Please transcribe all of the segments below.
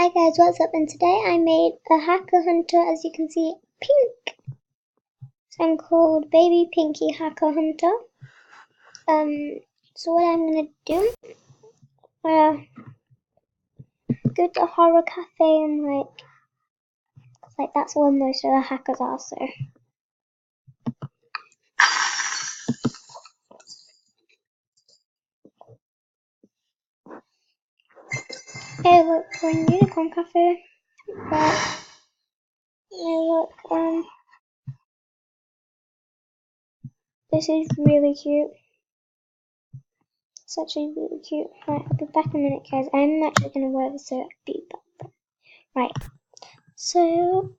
Hi guys, what's up? And today I made a hacker hunter, as you can see, pink. So I'm called Baby Pinky Hacker Hunter. So what I'm gonna do, go to a horror cafe and like that's where most of the hackers are. So hey, look, we're in Unicorn Cafe. But hey, look, this is really cute. It's actually really cute. Right, I'll be back in a minute, guys. I'm actually gonna wear this, so I'll be back. Right, so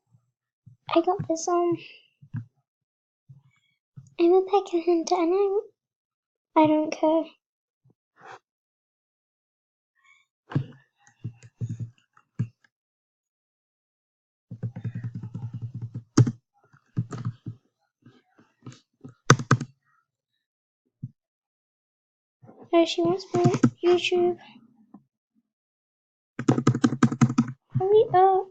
I got this on. I'm a hacker hunter, and I don't care. Oh, she wants my YouTube. Hurry up.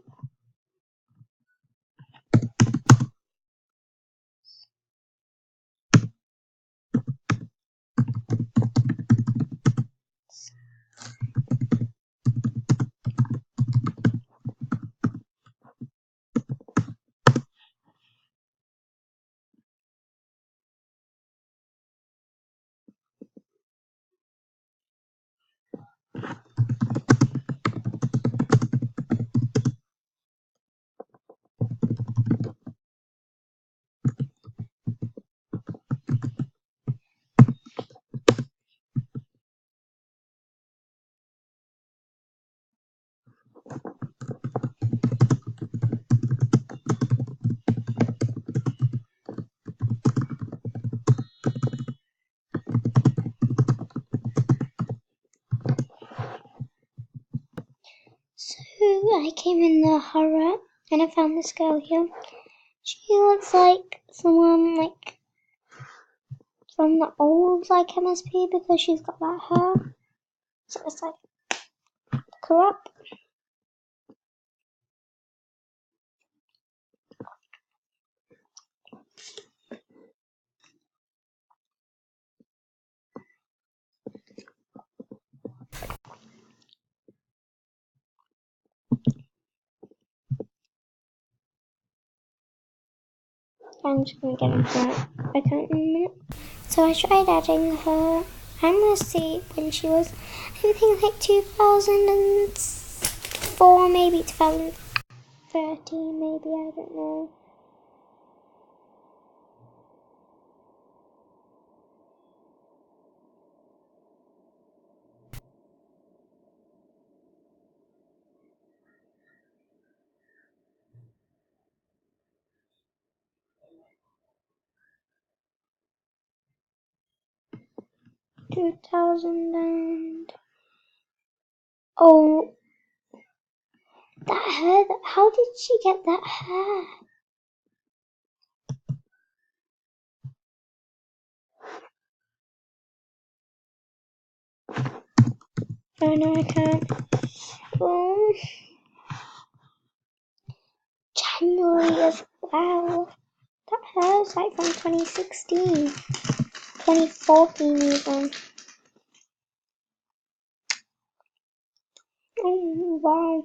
So I came in the horror and I found this girl here. She looks like someone like from the old MSP because she's got that hair. So it's like look her up. I'm just gonna get into that account in a minute. So I tried adding her. I'm gonna see when she was, I think like 2004, maybe 2013, maybe, I don't know. Oh, that hair, how did she get that hair? Oh no, I can't. January as well. That hair is like from 2016, 2014 even. Oh wow.